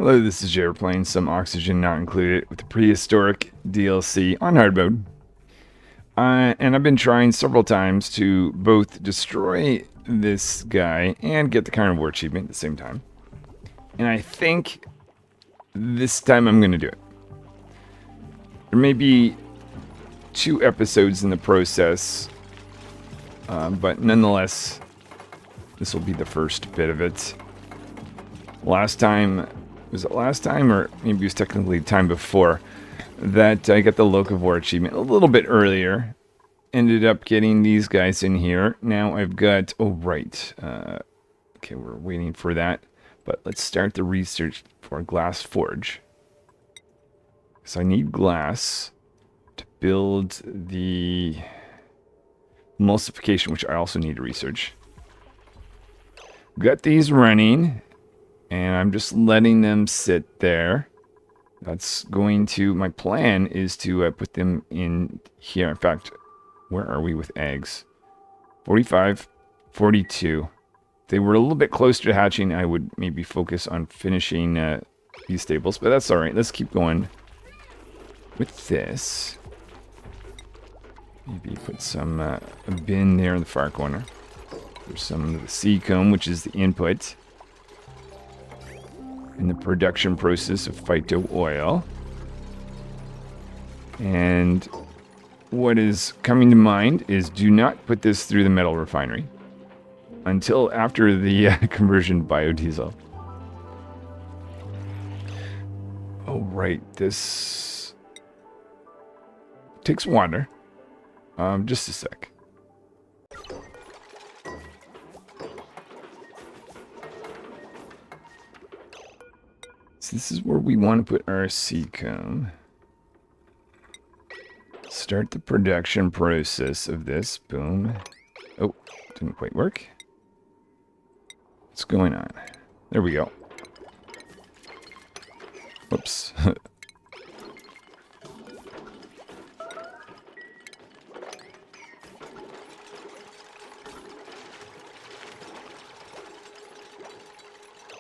Hello, this is Jared playing some Oxygen Not Included with the Prehistoric DLC on hard mode. And I've been trying several times to both destroy this guy and get the Carnivore achievement at the same time. And I think this time I'm going to do it. There may be 2 episodes in the process, but nonetheless, this will be the first bit of it. Last time, was it last time, or maybe it was technically the time before, that I got the Locavore achievement a little bit earlier. Ended up getting these guys in here. Now I've got, oh right, okay, we're waiting for that. But let's start the research for glass forge. So I need glass to build the emulsification, which I also need to research. Got these running. And I'm just letting them sit there. That's going to, my plan is to put them in here. In fact, where are we with eggs? 45, 42. If they were a little bit closer to hatching, I would maybe focus on finishing these stables. But that's all right. Let's keep going with this. Maybe put some a bin there in the far corner. There's some of the seed comb, which is the input in the production process of phyto oil. And what is coming to mind is do not put this through the metal refinery until after the conversion to biodiesel. Oh, right. This takes water. Just a sec. So this is where we want to put our seed comb. Start the production process of this. Boom. Oh, didn't quite work. What's going on? There we go. Whoops.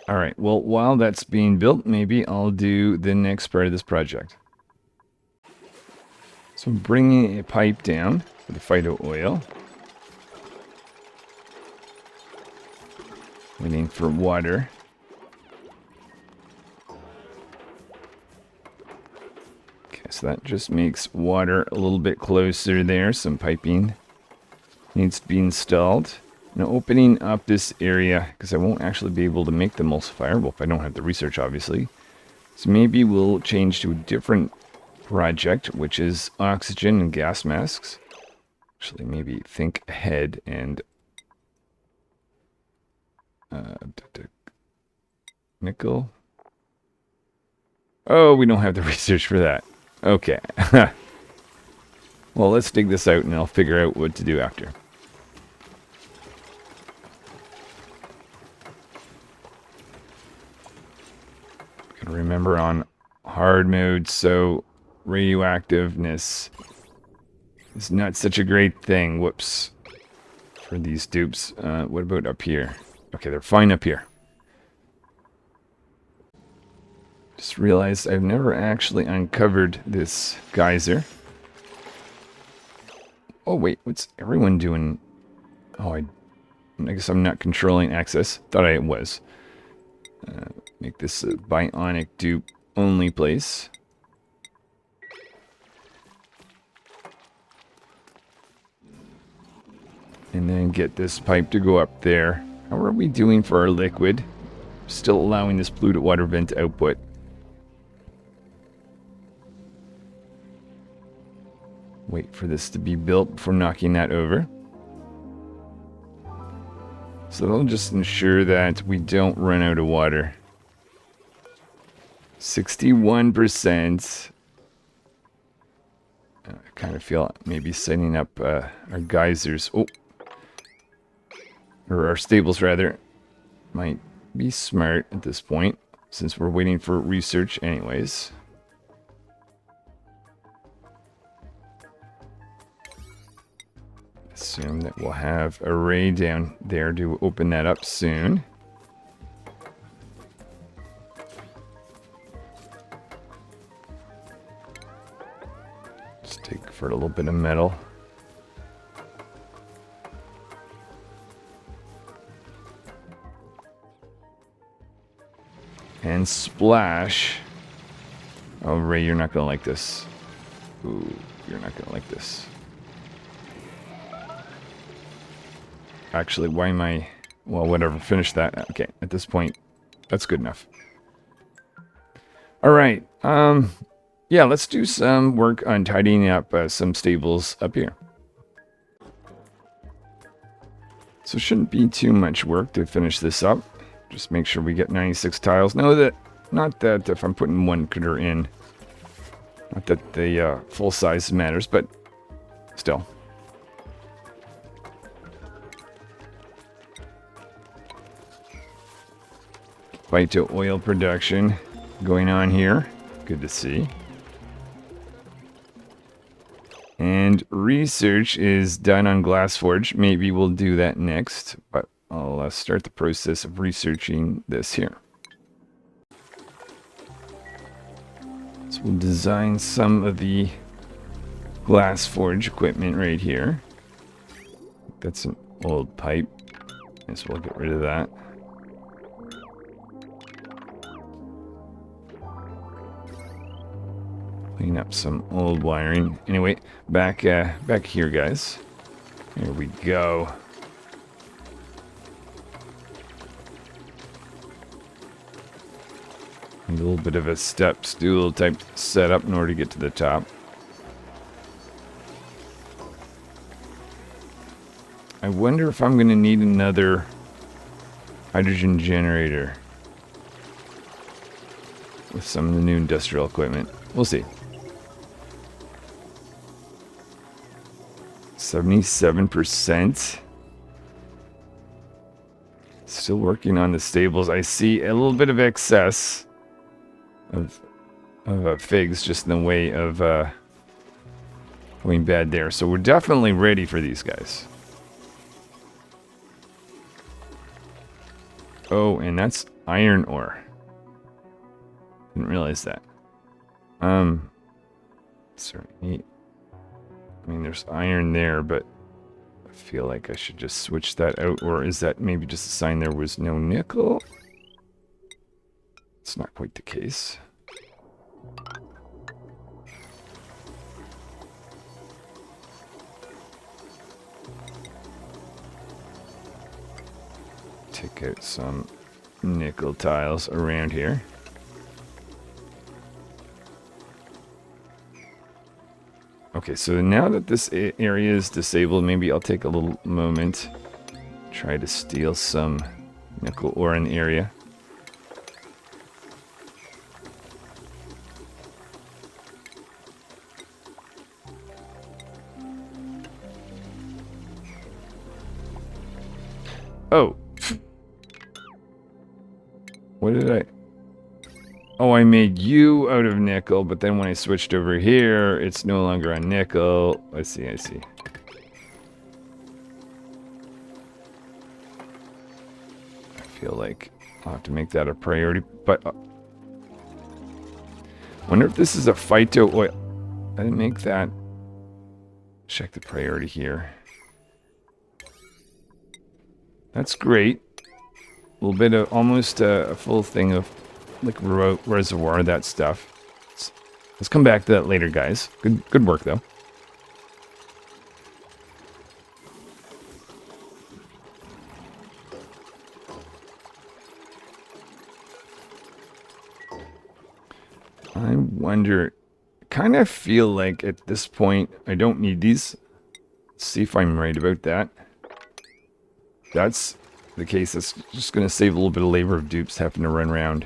Alright, well, while that's being built, maybe I'll do the next part of this project. So I'm bringing a pipe down for the phyto oil. Waiting for water. Okay, so that just makes water a little bit closer there. Some piping needs to be installed. Now opening up this area, because I won't actually be able to make the emulsifier, well, if I don't have the research, obviously. So maybe we'll change to a different project, which is oxygen and gas masks. Actually, maybe think ahead and... nickel. Oh, we don't have the research for that. Okay. Well, let's dig this out and I'll figure out what to do after. Remember on hard mode, so radioactiveness is not such a great thing. Whoops. For these dupes. What about up here? Okay, they're fine up here. Just realized I've never actually uncovered this geyser. Oh wait, what's everyone doing? Oh, I guess I'm not controlling access. Thought I was. Make this a bionic dupe only place. And then get this pipe to go up there. How are we doing for our liquid? Still allowing this polluted water vent output. Wait for this to be built before knocking that over. So that'll just ensure that we don't run out of water. 61%. I kind of feel maybe setting up our geysers. Oh. Or our stables, rather. Might be smart at this point, since we're waiting for research anyways. Assume that we'll have a ray down there to open that up soon. Just take for a little bit of metal. And splash. Oh, Ray, you're not going to like this. Ooh, you're not going to like this. Actually, why am I... Well, whatever. Finish that. Okay, at this point, that's good enough. All right. Yeah, let's do some work on tidying up some stables up here. So it shouldn't be too much work to finish this up. Just make sure we get 96 tiles. Not that if I'm putting one critter in, not that the full size matters, but still. Phyto oil production going on here. Good to see. And research is done on Glassforge. Maybe we'll do that next, but I'll start the process of researching this here. So we'll design some of the Glassforge equipment right here. That's an old pipe. Guess we'll get rid of that. Clean up some old wiring. Anyway, back here, guys. Here we go. A little bit of a step stool type setup in order to get to the top. I wonder if I'm going to need another hydrogen generator with some of the new industrial equipment. We'll see. 77%. Still working on the stables. I see a little bit of excess of figs just in the way of going bad there. So we're definitely ready for these guys. Oh, and that's iron ore. Didn't realize that. Sorry. I mean, there's iron there, but I feel like I should just switch that out. Or is that maybe just a sign there was no nickel? It's not quite the case. Take out some nickel tiles around here. Okay, so now that this area is disabled, maybe I'll take a little moment, try to steal some nickel ore in the area. Oh. What did I... Oh, I made you out of nickel, but then when I switched over here, it's no longer on nickel. I see. I feel like I'll have to make that a priority, but... wonder if this is a phyto oil. I didn't make that. Check the priority here. That's great. A little bit of almost a full thing of liquid reservoir, that stuff. Let's come back to that later, guys. Good work, though. I wonder, kind of feel like at this point I don't need these. Let's see if I'm right about that. That's the case. That's just going to save a little bit of labor of dupes having to run around.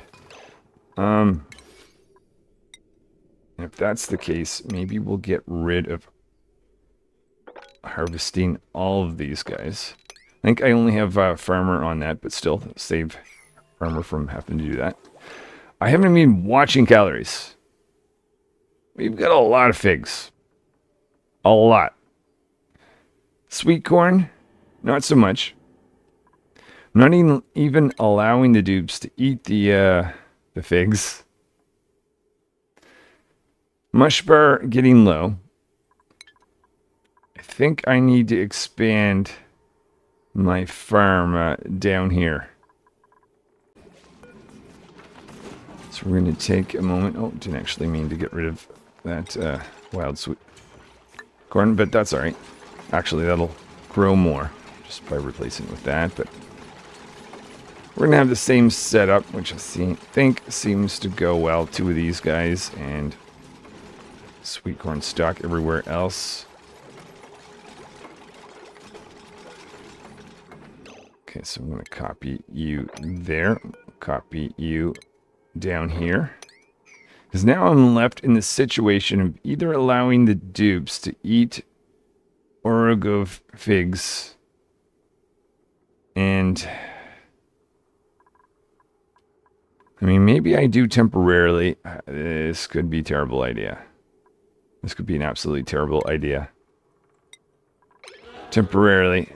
If that's the case, maybe we'll get rid of harvesting all of these guys. I think I only have farmer on that, but still save farmer from having to do that. I haven't been watching calories. We've got a lot of figs. A lot. Sweet corn, not so much. I'm not even allowing the dupes to eat the figs. Mush bar getting low. think I need to expand my farm down here. So we're going to take a moment. Oh, didn't actually mean to get rid of that wild sweet corn, but that's all right. Actually, that'll grow more just by replacing it with that. But we're going to have the same setup, which I think seems to go well. 2 of these guys and sweet corn stock everywhere else. Okay, so I'm going to copy you there. Copy you down here. Because now I'm left in the situation of either allowing the dupes to eat Orogov figs and... I mean, maybe I do temporarily. This could be a terrible idea. This could be an absolutely terrible idea. Temporarily.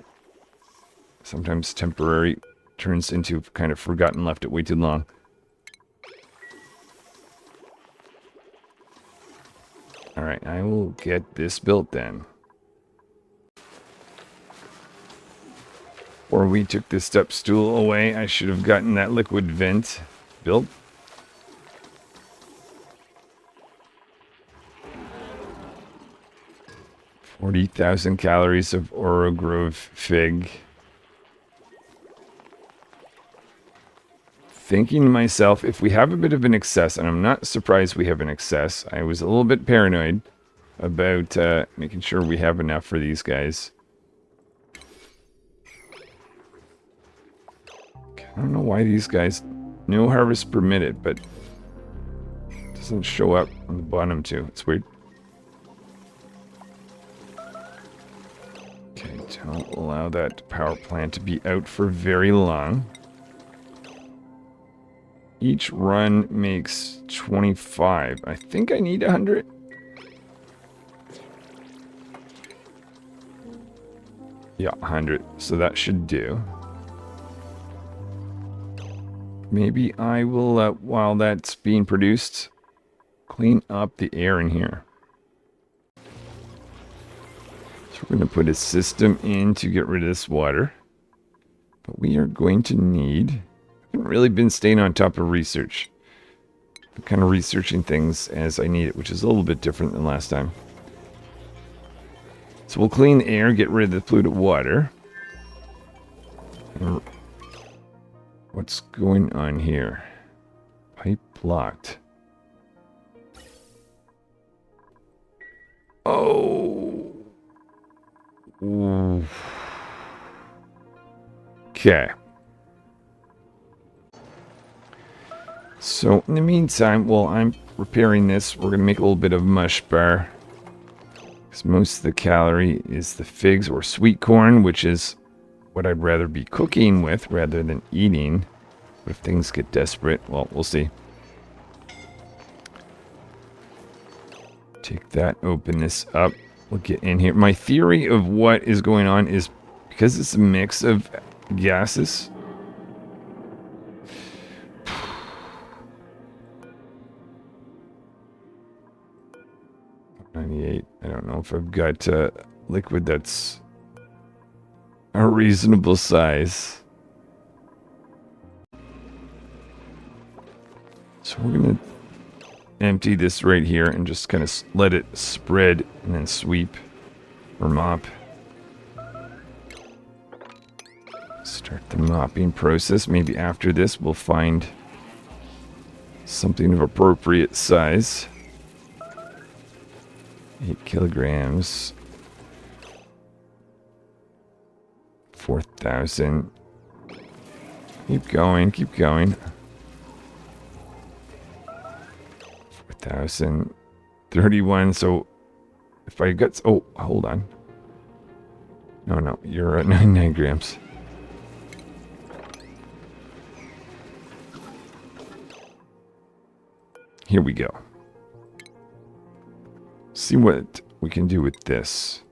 Sometimes temporary turns into kind of forgotten, left it way too long. Alright, I will get this built then. Or we took this step stool away. I should have gotten that liquid vent built. $40,000 calories of Orogrove fig. Thinking to myself, if we have a bit of an excess, and I'm not surprised we have an excess, I was a little bit paranoid about making sure we have enough for these guys. I don't know why these guys, no harvest permitted, but it doesn't show up on the bottom too. It's weird. Okay, don't allow that power plant to be out for very long. Each run makes 25. I think I need 100. Yeah, 100. So that should do. Maybe I will, while that's being produced, clean up the air in here. So we're going to put a system in to get rid of this water. But we are going to need... I haven't really been staying on top of research. I'm kind of researching things as I need it, which is a little bit different than last time. So we'll clean the air, get rid of the polluted water. What's going on here? Pipe blocked. Oh. Ooh. Okay. So in the meantime, while I'm repairing this, we're going to make a little bit of mush bar. Because most of the calorie is the figs or sweet corn, which is what I'd rather be cooking with rather than eating. But if things get desperate, well, we'll see. Take that, open this up. We'll get in here. My theory of what is going on is because it's a mix of gases. 98. I don't know if I've got liquid that's a reasonable size. So we're going to empty this right here and just kind of let it spread and then sweep or mop. Start the mopping process. Maybe after this we'll find something of appropriate size. 8 kilograms. 4,000. Keep going, keep going. 4,000. 31. So if I got... Oh, hold on. No, you're at 99 grams. Here we go. See what we can do with this.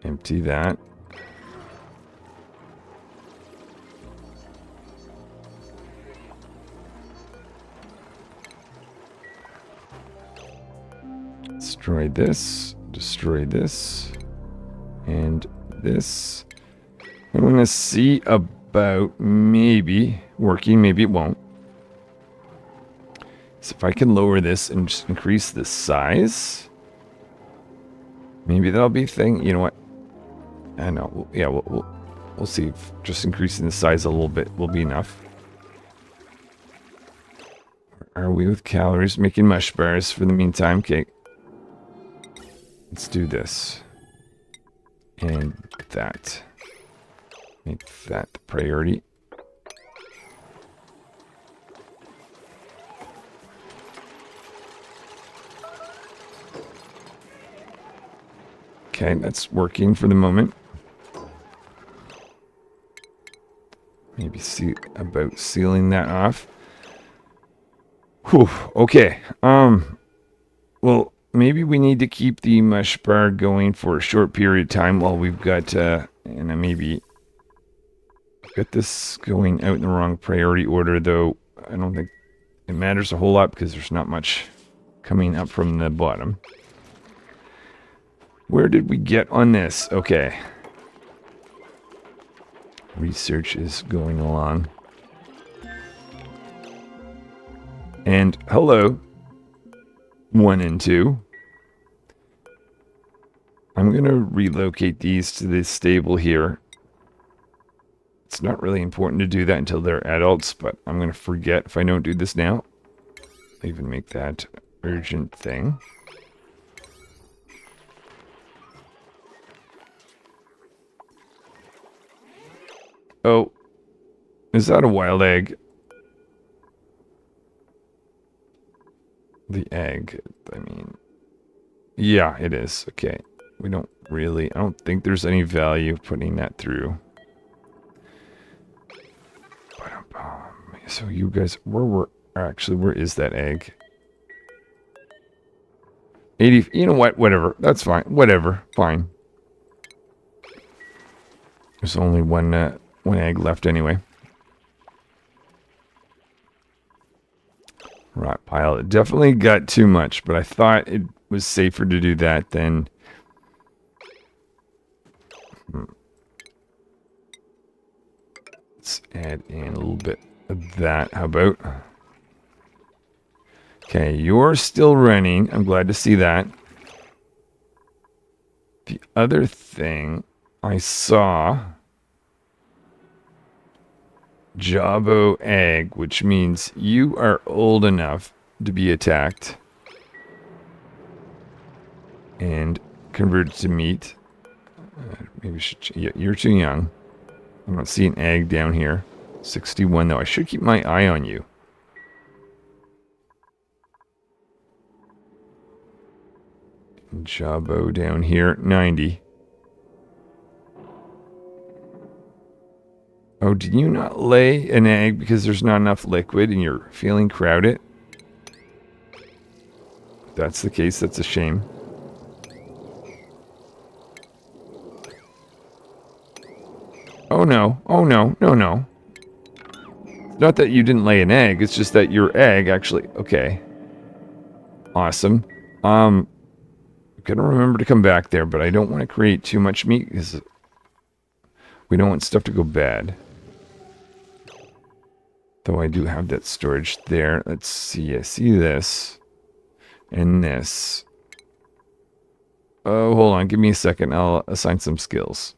Empty that. destroy this, and this. I want to see about maybe working, maybe it won't. So if I can lower this and just increase the size, maybe that'll be a thing. You know what? I know. Yeah, we'll see if just increasing the size a little bit will be enough. Are we with calories? Making mush bars for the meantime. Okay. Let's do this. And that. Make that the priority. Okay, that's working for the moment. Maybe see about sealing that off. Whew, okay. Well, maybe we need to keep the mush bar going for a short period of time while we've got, and I maybe got this going out in the wrong priority order, though I don't think it matters a whole lot because there's not much coming up from the bottom. Where did we get on this? Okay. Research is going along. And hello, 1 and 2. I'm going to relocate these to this stable here. It's not really important to do that until they're adults, but I'm going to forget if I don't do this now. I'll even make that urgent thing. Oh, is that a wild egg? The egg, I mean, yeah, it is. Okay, we don't really, I don't think there's any value putting that through. So you guys, where is that egg? 80, you know what, whatever, that's fine, whatever, fine. There's only one egg left anyway. Rot pile. It definitely got too much, but I thought it was safer to do that than... Let's add in a little bit of that. How about? Okay, you're still running. I'm glad to see that. The other thing I saw... Jabo egg, which means you are old enough to be attacked and converted to meat. Maybe we should. Yeah, you're too young. I don't see an egg down here. 61 though. I should keep my eye on you. Jabo down here, 90. Oh, did you not lay an egg because there's not enough liquid and you're feeling crowded? If that's the case, that's a shame. Oh no, oh no, no, no. It's not that you didn't lay an egg, it's just that your egg actually, okay. Awesome. Gonna remember to come back there, but I don't want to create too much meat because we don't want stuff to go bad. Though I do have that storage there. Let's see. I see this. And this. Oh, hold on. Give me a second. I'll assign some skills.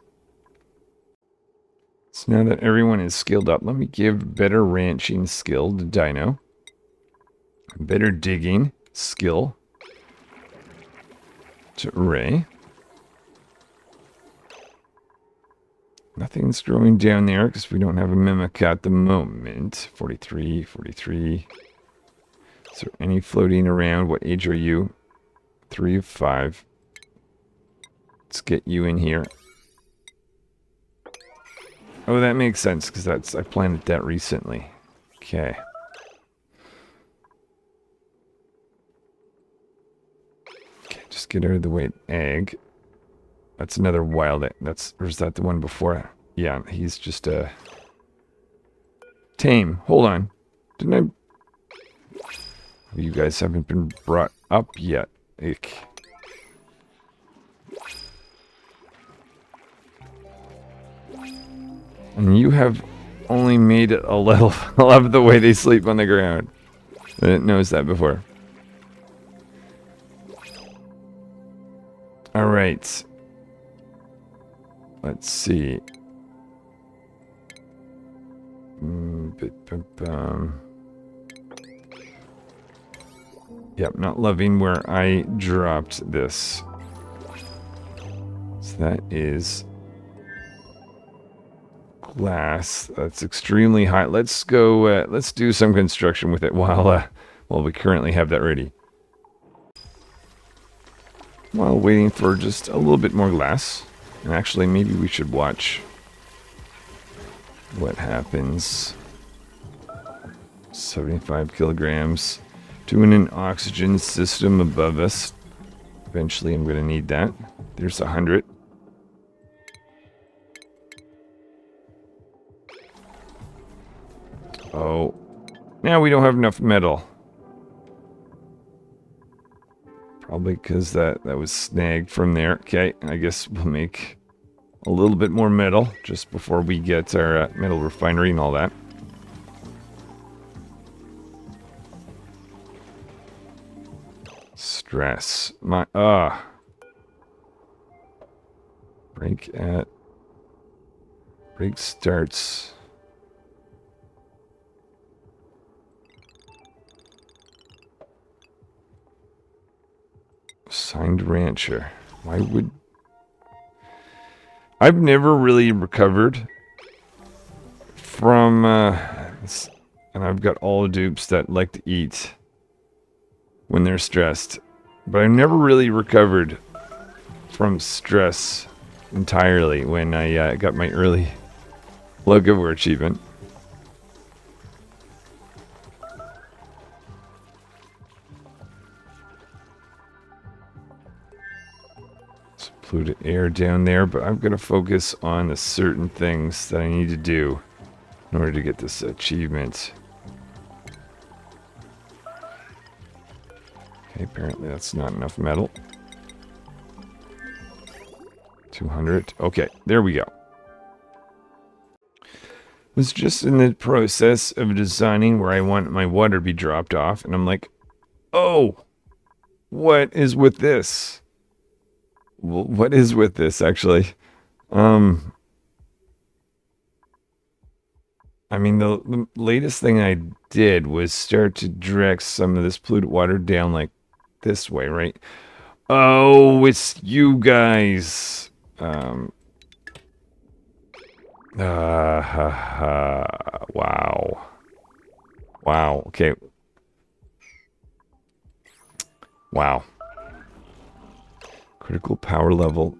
So now that everyone is skilled up, let me give better ranching skill to Dino. Better digging skill to Ray. Nothing's growing down there because we don't have a mimic at the moment. 43, 43. Is there any floating around? What age are you? 3 of 5. Let's get you in here. Oh, that makes sense because I planted that recently. Okay. Okay, just get out of the way. Egg. That's another wild egg. Or is that the one before? Yeah, he's just a tame. Hold on. Didn't I? You guys haven't been brought up yet. Ick. And you have only made it a little. I love the way they sleep on the ground. I didn't notice that before. Alright. Let's see. Yep, not loving where I dropped this. So that is glass. That's extremely high. Let's go, let's do some construction with it while we currently have that ready. While waiting for just a little bit more glass. And actually, maybe we should watch what happens. 75 kilograms. Doing an oxygen system above us. Eventually, I'm going to need that. There's 100. Oh. Now we don't have enough metal. Probably because that was snagged from there. Okay, I guess we'll make a little bit more metal just before we get our metal refinery and all that. Stress. Break starts. Signed rancher. Why would... I've never really recovered from, and I've got all the dupes that like to eat when they're stressed. But I've never really recovered from stress entirely when I got my early Locavore achievement. Polluted air down there, but I'm going to focus on the certain things that I need to do in order to get this achievement. Okay, apparently that's not enough metal. 200. Okay, there we go. Was just in the process of designing where I want my water to be dropped off, and I'm like, oh, what is with this? Well, what is with this, actually? I mean, the latest thing I did was start to direct some of this polluted water down, like, this way, right? Oh, it's you guys. Wow. Wow, okay. Wow. Critical power level.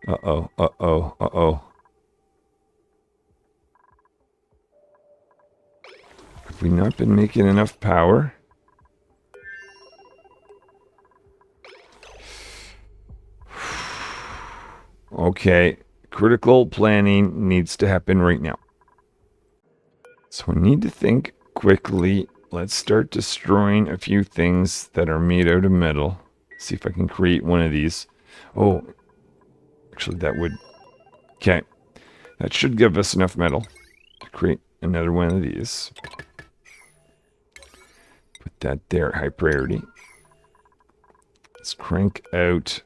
Uh-oh, uh-oh, uh-oh. Have we not been making enough power? Okay, critical planning needs to happen right now. So we need to think quickly. Let's start destroying a few things that are made out of metal. See if I can create one of these. Oh, actually that would... Okay, that should give us enough metal to create another one of these. Put that there, high priority. Let's crank out...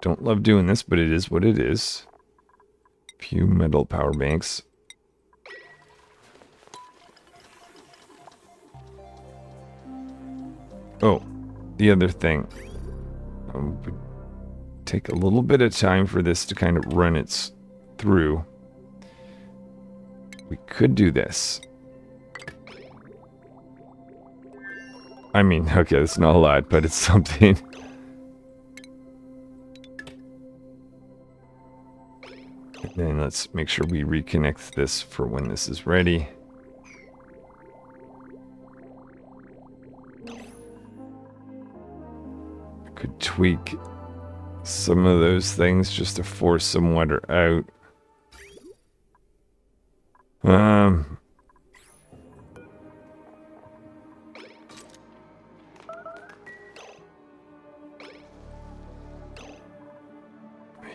Don't love doing this, but it is what it is. Few metal power banks. Oh, the other thing. Would take a little bit of time for this to kind of run its through. We could do this. I mean, okay, it's not a lot, but it's something. And then let's make sure we reconnect this for when this is ready. I could tweak some of those things just to force some water out.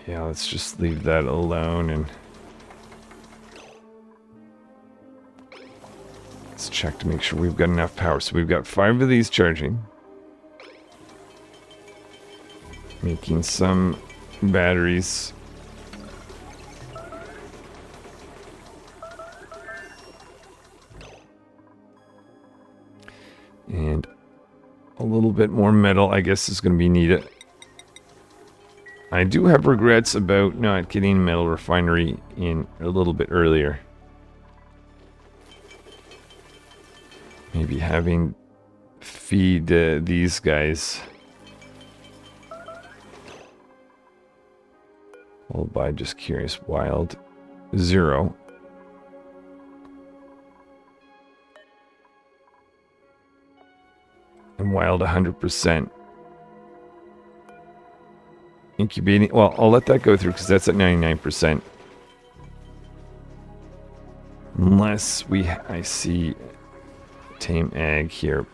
Yeah, let's just leave that alone and check to make sure we've got enough power. So we've got 5 of these charging. Making some batteries. And a little bit more metal, I guess, is going to be needed. I do have regrets about not getting a metal refinery in a little bit earlier. Maybe having feed these guys. Followed by just curious wild 0. And wild 100%. Incubating. Well, I'll let that go through because that's at 99%. Unless I see tame ag here.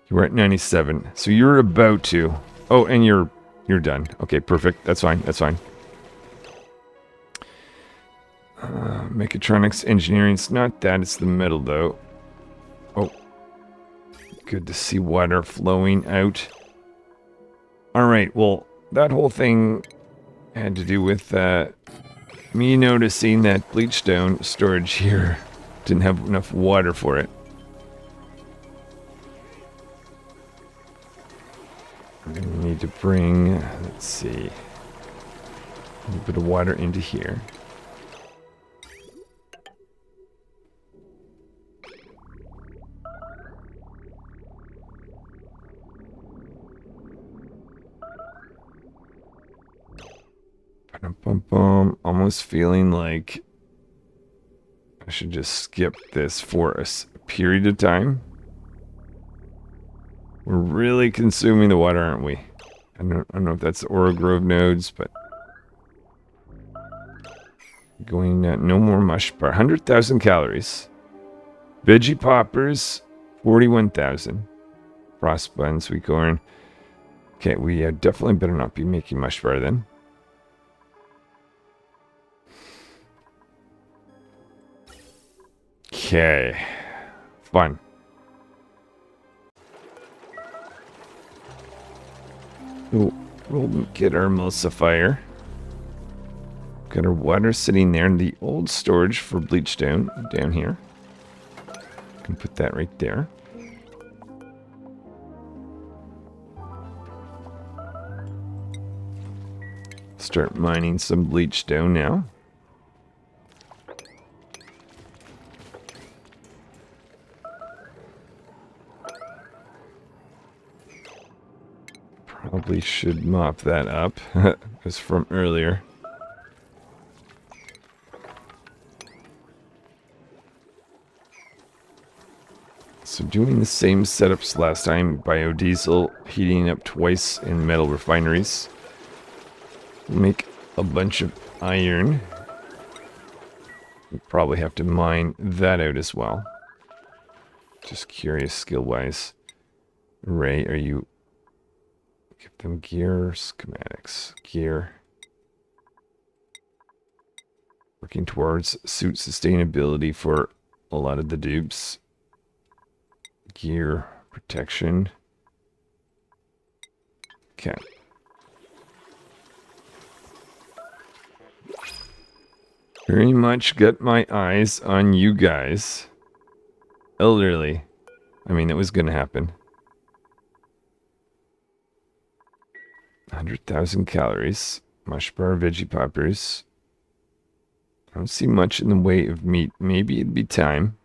You were at 97. So you're about to. Oh, and you're done. Okay, perfect. That's fine. That's fine. Mechatronics, engineering. It's not that. It's the metal, though. Oh. Good to see water flowing out. Alright, well, that whole thing had to do with me noticing that bleachstone storage here didn't have enough water for it. I'm going to need to bring, let's see, a little bit of water into here. Almost feeling like I should just skip this for a period of time. We're really consuming the water, aren't we? I don't know if that's the Oro Grove nodes, but going no more mush bar. 100,000 calories. Veggie poppers, 41,000. Frost buns, sweet corn. Okay, we definitely better not be making mush bar then. Okay, fun. We'll get our emulsifier. Got our water sitting there in the old storage for bleachstone down here. Can put that right there. Start mining some bleachstone now. Probably should mop that up. It's from earlier. So doing the same setups last time, biodiesel, heating up twice in metal refineries. We'll make a bunch of iron. We'll probably have to mine that out as well. Just curious skill-wise. Ray, are you... Give them gear, schematics, gear. Working towards suit sustainability for a lot of the dupes. Gear, protection. Okay. Very much got my eyes on you guys. Elderly. I mean, it was going to happen. 100,000 calories. Mush bar, veggie poppers. I don't see much in the way of meat. Maybe it'd be time.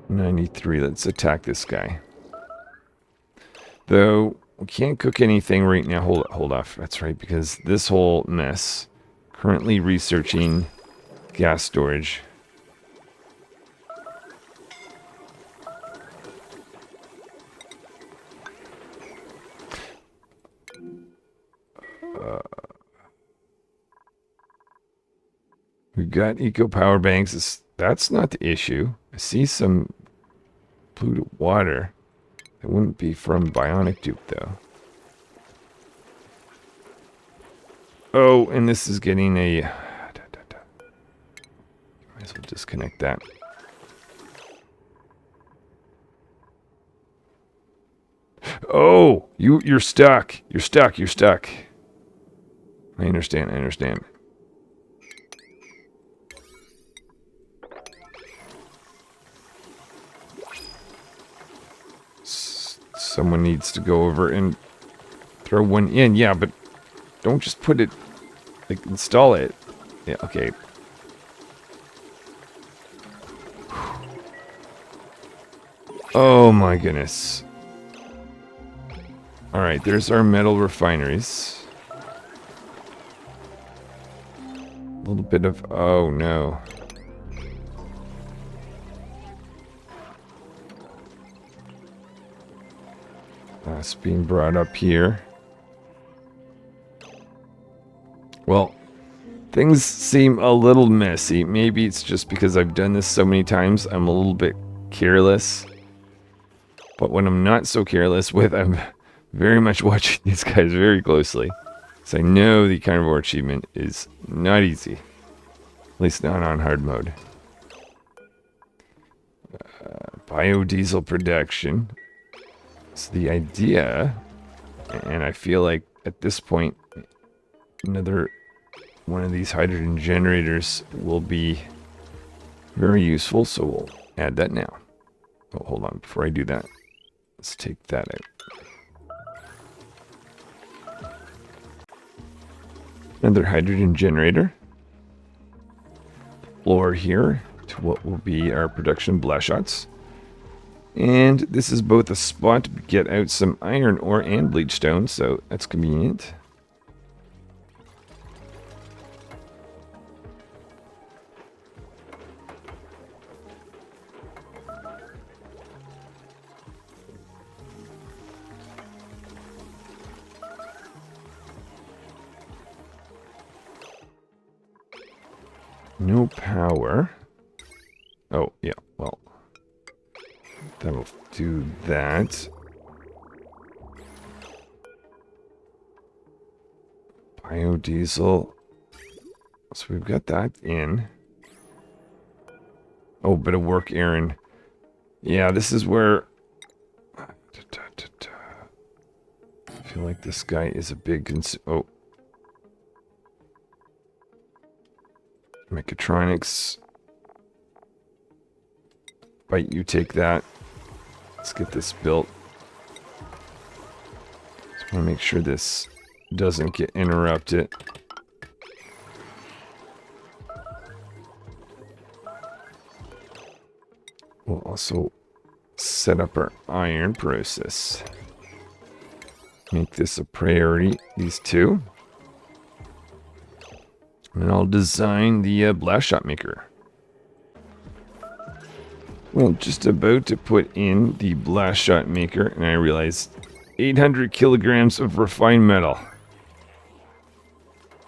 93. Let's attack this guy. Though, we can't cook anything right now. Hold off. That's right, because this whole mess. Currently researching gas storage. We've got eco power banks. That's not the issue. I see some polluted water. It wouldn't be from Bionic Dupe, though. Oh, and this is getting a connect that. Oh, you're stuck. You're stuck. You're stuck. I understand. I understand. Someone needs to go over and throw one in. Yeah, but don't just put it, like, install it. Yeah, okay. Oh my goodness. Alright, there's our metal refineries. A little bit of... oh no. That's being brought up here. Well, things seem a little messy. Maybe it's just because I've done this so many times, I'm a little bit careless. But when I'm not so careless with, I'm very much watching these guys very closely. So I know the Carnivore achievement is not easy. At least not on hard mode. Biodiesel production. So the idea, and I feel like at this point, another one of these hydrogen generators will be very useful. So we'll add that now. Oh, hold on. Before I do that, let's take that out. Another hydrogen generator. Floor here to what will be our production blast shots. And this is both a spot to get out some iron ore and bleach stone, so that's convenient. No power. Oh, yeah, well. That'll do that. Biodiesel. So we've got that in. Oh, bit of work, Aaron. Yeah, this is where... I feel like this guy is a big... oh. Mechatronics. Bite, you take that. Let's get this built. Just want to make sure this doesn't get interrupted. We'll also set up our iron process. Make this a priority, these two. And I'll design the blast shot maker. Well, just about to put in the blast shot maker, and I realized 800 kilograms of refined metal.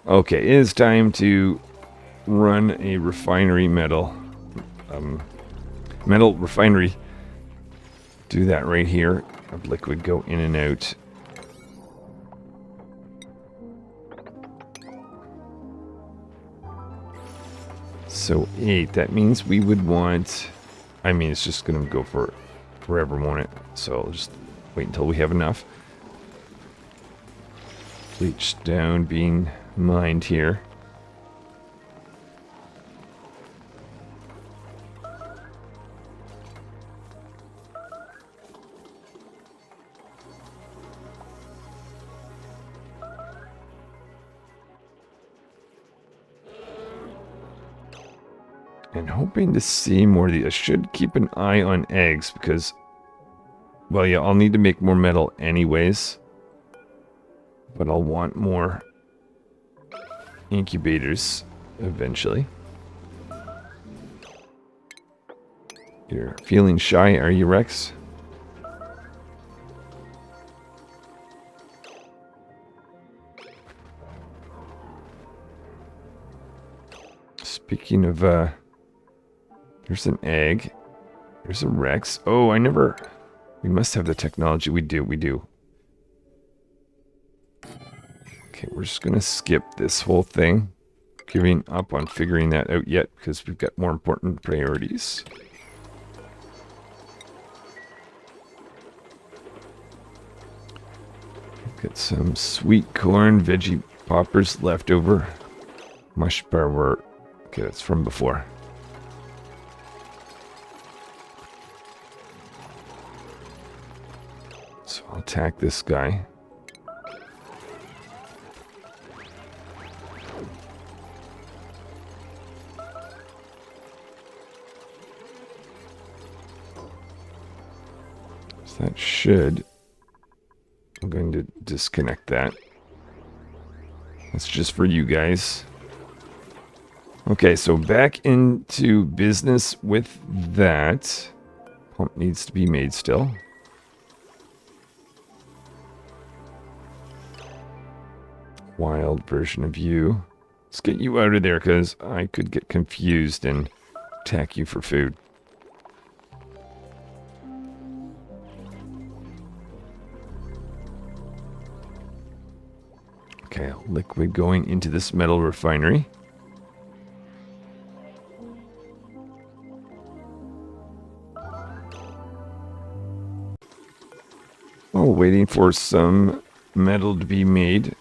Okay, it is time to run a refinery metal. Metal refinery. Do that right here. Have liquid go in and out. So 8, that means we would want... I mean, it's just going to go for forever, won't it? So I'll just wait until we have enough. Bleach down being mined here. And hoping to see more of these. I should keep an eye on eggs because, well, yeah, I'll need to make more metal anyways. But I'll want more incubators eventually. You're feeling shy, are you, Rex? Speaking of, there's an egg. There's a Rex. Oh, we must have the technology. We do. Okay, we're just gonna skip this whole thing. giving up on figuring that out yet because we've got more important priorities. Got some sweet corn, veggie poppers left over. Mush bar. Okay, that's from before. So I'll attack this guy. So that should... I'm going to disconnect that. That's just for you guys. Okay, so back into business with that. Pump needs to be made still. Wild version of you. Let's get you out of there because I could get confused and attack you for food. Okay, liquid going into this metal refinery. Oh, waiting for some metal to be made.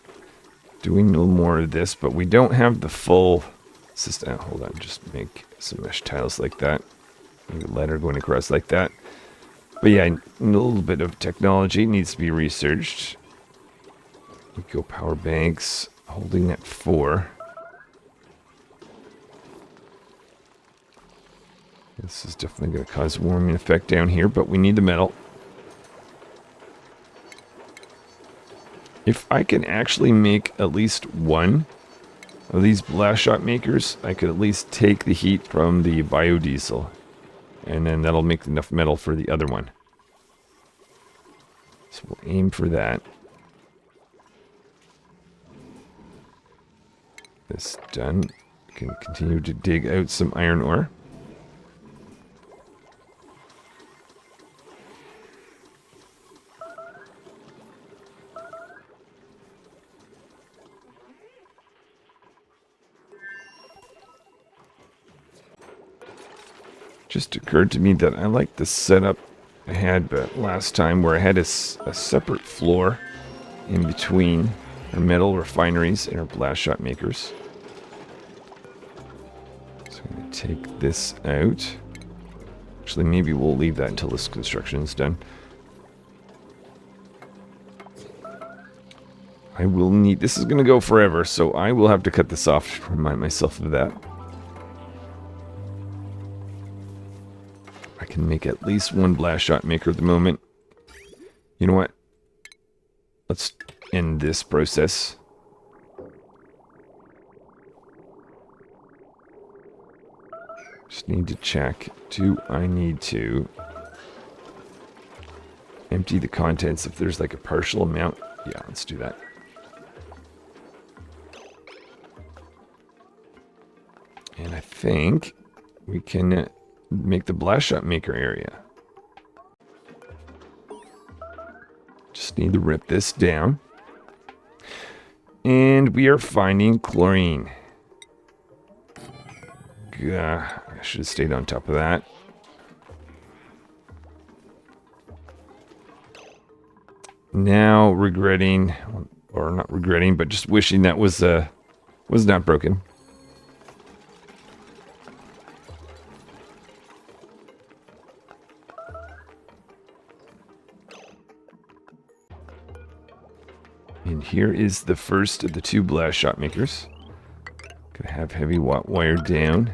Doing no more of this, but we don't have the full system. Hold on, just make some mesh tiles like that. Maybe a ladder going across like that. But yeah, a little bit of technology needs to be researched. Eco power banks, holding at 4. This is definitely going to cause a warming effect down here, but we need the metal. If I can actually make at least one of these blast shot makers, I could at least take the heat from the biodiesel. And then that'll make enough metal for the other one. So we'll aim for that. This done. We can continue to dig out some iron ore. Just occurred to me that I like the setup I had last time where I had a separate floor in between our metal refineries and our blast shot makers. So I'm going to take this out. Actually, maybe we'll leave that until this construction is done. I will need... This is going to go forever, so I will have to cut this off to remind myself of that. I can make at least one blast shot maker at the moment. You know what? Let's end this process. Just need to check. Do I need to empty the contents if there's like a partial amount? Yeah, let's do that. And I think we can make the blast shot maker area. Just need to rip this down. And we are finding chlorine. I should have stayed on top of that. Now regretting, or not regretting, but just wishing that was not broken. And here is the first of the 2 blast shot makers. Gonna have heavy watt wire down.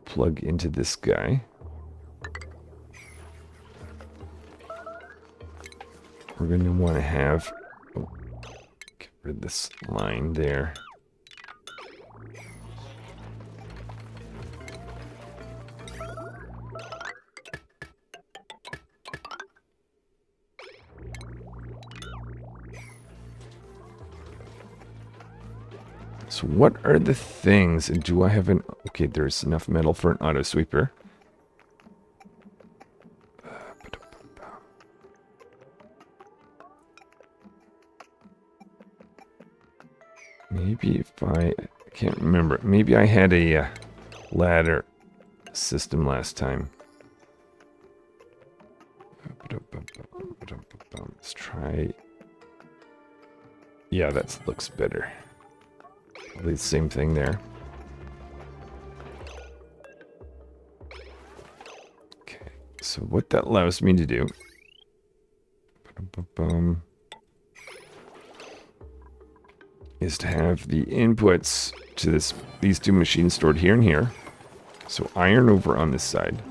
Plug into this guy. We're gonna want to have... Oh, get rid of this line there. So what are the things, and do I have an... Okay, there's enough metal for an auto sweeper. Maybe if I Can't remember. Maybe I had a ladder system last time. Let's try. Yeah, that looks better. Probably the same thing there. Okay, so what that allows me to do is to have the inputs to these two machines stored here and here. So iron over on this side.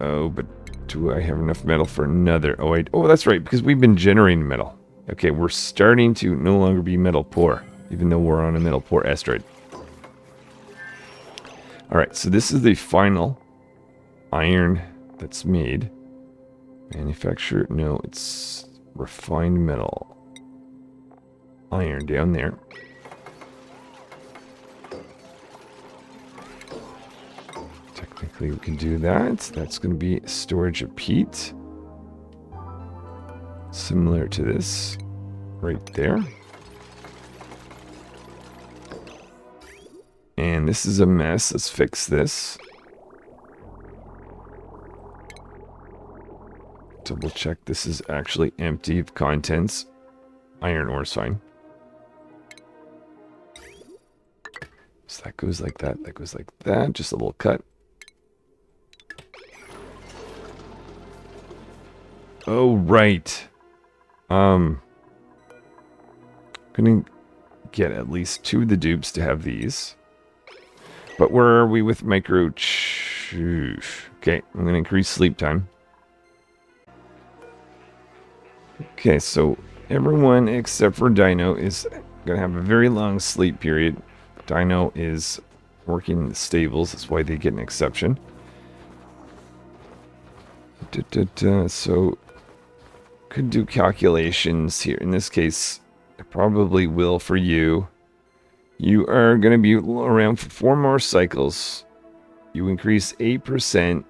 Oh, but do I have enough metal for another? Oh, that's right, because we've been generating metal. Okay, we're starting to no longer be metal poor, even though we're on a metal poor asteroid. Alright, so this is the final iron that's made. Manufacture, no, it's refined metal. Iron down there. Technically we can do that. That's going to be storage of peat. Similar to this. Right there. And this is a mess. Let's fix this. Double check this is actually empty of contents. Iron ore is fine. So that goes like that. That goes like that. Just a little cut. Oh, right. Gonna get at least 2 of the dupes to have these. But where are we with micro? Okay, I'm gonna increase sleep time. Okay, so everyone except for Dino is gonna have a very long sleep period. Dino is working in the stables, that's why they get an exception. So could do calculations here. In this case, I probably will for you. You are going to be around for 4 more cycles. You increase 8%.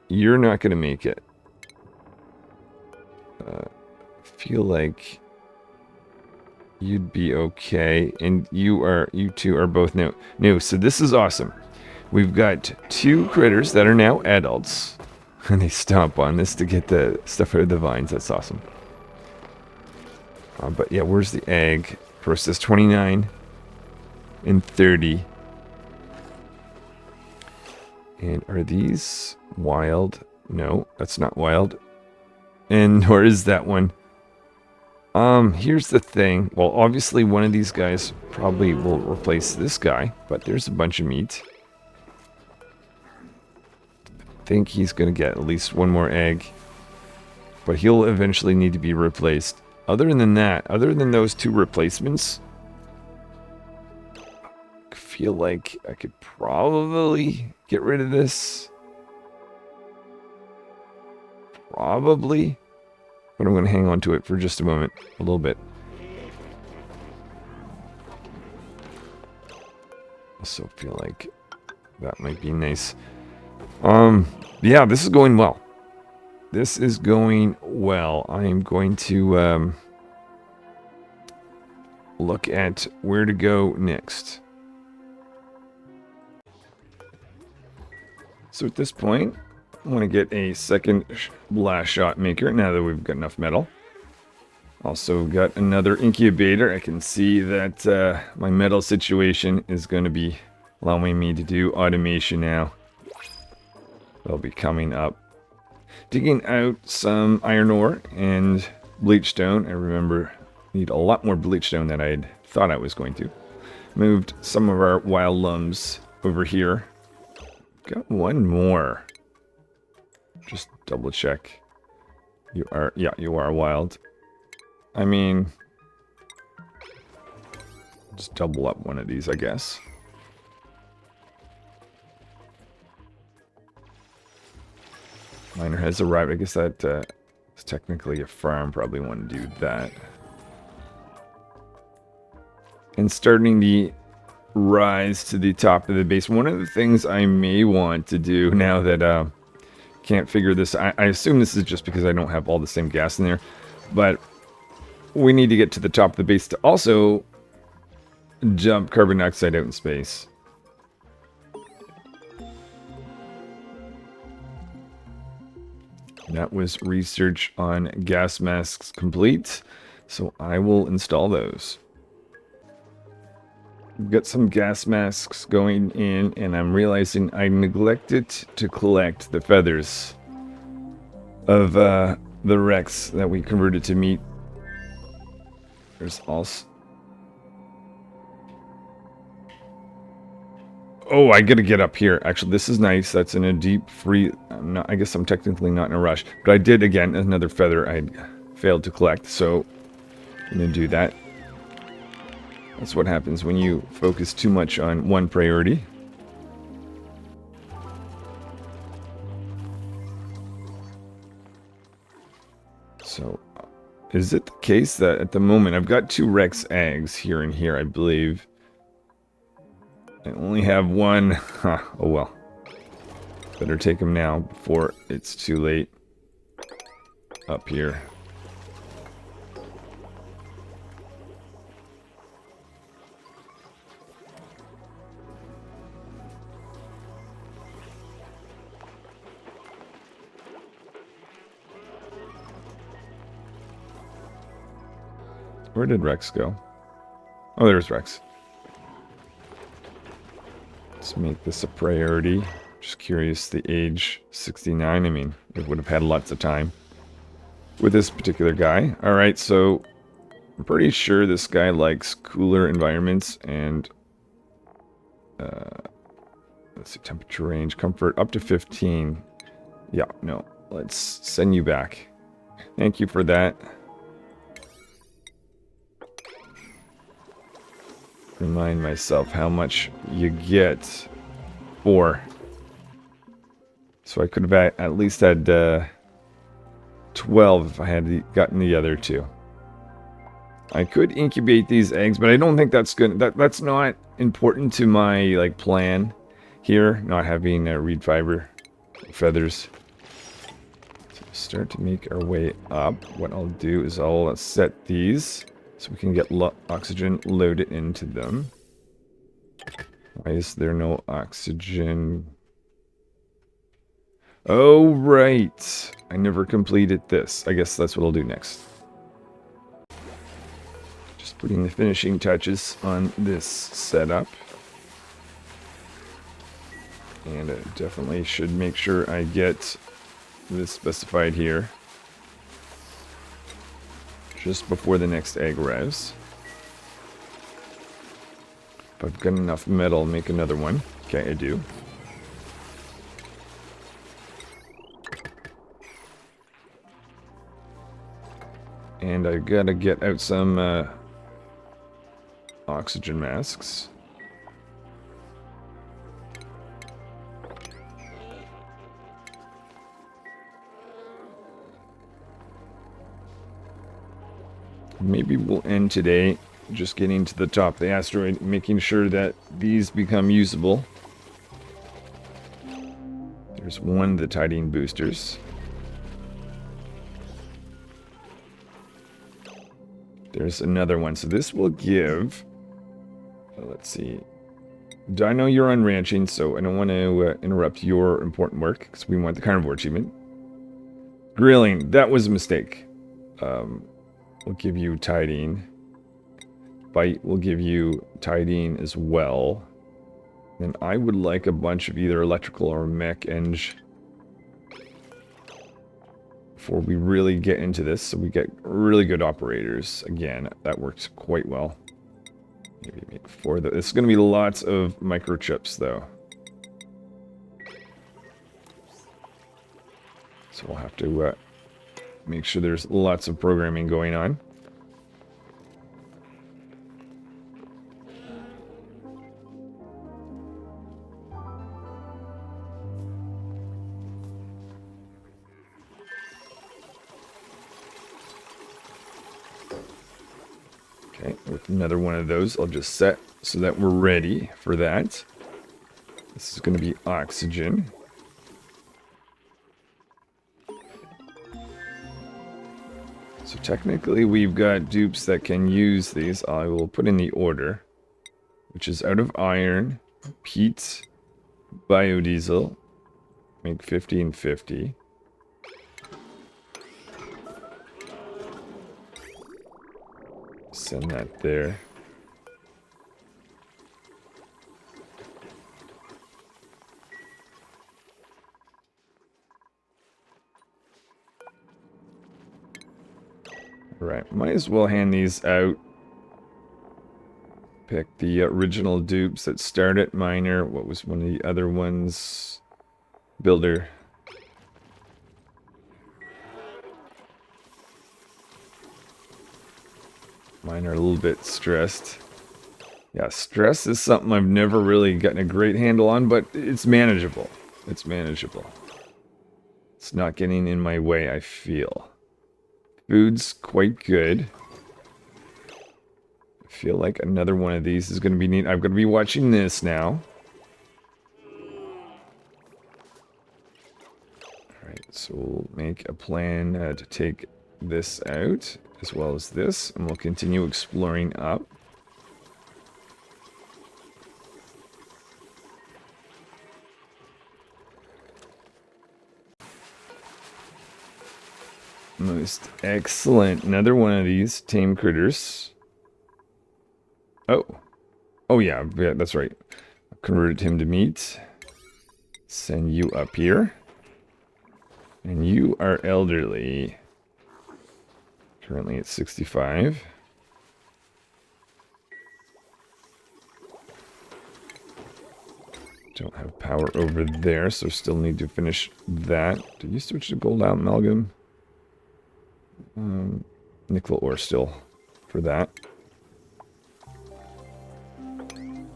You're not going to make it. Feel like you'd be okay. And you two are both new. So this is awesome. We've got 2 critters that are now adults. And they stomp on this to get the stuff out of the vines. That's awesome. But yeah, where's the egg? Process 29 and 30. And are these wild? No, that's not wild. And nor is that one. Here's the thing. Well, obviously one of these guys probably will replace this guy. But there's a bunch of meat. Think he's going to get at least 1 more egg, but he'll eventually need to be replaced. Other than that, other than those 2 replacements, I feel like I could probably get rid of this. Probably, but I'm going to hang on to it for just a moment, a little bit. Also feel like that might be nice. Yeah, this is going well. This is going well. I am going to look at where to go next. So at this point, I want to get a second blast shot maker now that we've got enough metal. Also got another incubator. I can see that my metal situation is going to be allowing me to do automation now. They'll be coming up. Digging out some iron ore and bleachstone. I remember need a lot more bleachstone than I thought I was going to. Moved some of our wild lums over here. Got 1 more. Just double check. You are wild. I mean, just double up one of these, I guess. Miner has arrived. I guess that is technically a farm. Probably want to do that. And starting the rise to the top of the base. One of the things I may want to do now that can't figure this. I assume this is just because I don't have all the same gas in there. But we need to get to the top of the base to also dump carbon dioxide out in space. That was research on gas masks complete, so I will install those. We've got some gas masks going in, and I'm realizing I neglected to collect the feathers of the Rex that we converted to meat. There's also... Oh, I gotta get up here. Actually, this is nice. That's in a deep free... I guess I'm technically not in a rush. But I did, again, another feather I failed to collect. So, I'm gonna do that. That's what happens when you focus too much on one priority. So, is it the case that at the moment... I've got 2 Rex eggs here and here, I believe. I only have 1. Huh, oh well. Better take them now before it's too late. Up here. Where did Rex go? Oh, there's Rex. Let's make this a priority. Just curious, the age 69. I mean, it would have had lots of time with this particular guy. Alright, so I'm pretty sure this guy likes cooler environments and let's see, temperature range, comfort up to 15. Yeah, no, let's send you back. Thank you for that. Remind myself how much you get for. So I could have at least had 12 if I had gotten the other 2. I could incubate these eggs, but I don't think that's good. That's not important to my plan here. Not having reed fiber feathers. So start to make our way up. What I'll do is I'll set these so we can get oxygen loaded into them. Why is there no oxygen? Oh, right. I never completed this. I guess that's what I'll do next. Just putting the finishing touches on this setup. And I definitely should make sure I get this specified here. Just before the next egg arrives. If I've got enough metal, make another one. Okay, I do. And I gotta get out some oxygen masks. Maybe we'll end today just getting to the top of the asteroid, making sure that these become usable. There's one of the tidying boosters. There's another one. So this will give... let's see. I know you're on ranching, so I don't want to interrupt your important work, because we want the Carnivore achievement. Grilling. That was a mistake. We'll give you tidying. Bite will give you tidying as well. And I would like a bunch of either electrical or mech eng before we really get into this, so we get really good operators. Again, that works quite well. Maybe make 4 this is going to be lots of microchips, though. So we'll have to make sure there's lots of programming going on. Okay, with another one of those, I'll just set so that we're ready for that. This is going to be oxygen. So technically we've got dupes that can use these. I will put in the order. which is out of iron, peat, biodiesel. Make 50 and 50. Send that there. Right, might as well hand these out. Pick the original dupes that start at miner. What was one of the other ones? Builder. Mine are a little bit stressed. Yeah, stress is something I've never really gotten a great handle on, but it's manageable. It's manageable. It's not getting in my way, I feel. Food's quite good. I feel like another one of these is going to be neat. I'm going to be watching this now. Alright, so we'll make a plan to take this out, as well as this, and we'll continue exploring up. Most excellent. Another one of these tame critters. Oh. Oh yeah, that's right. I've converted him to meat. Send you up here. And you are elderly. Currently at 65. Don't have power over there, so still need to finish that. Did you switch to gold amalgam? Nickel ore still for that.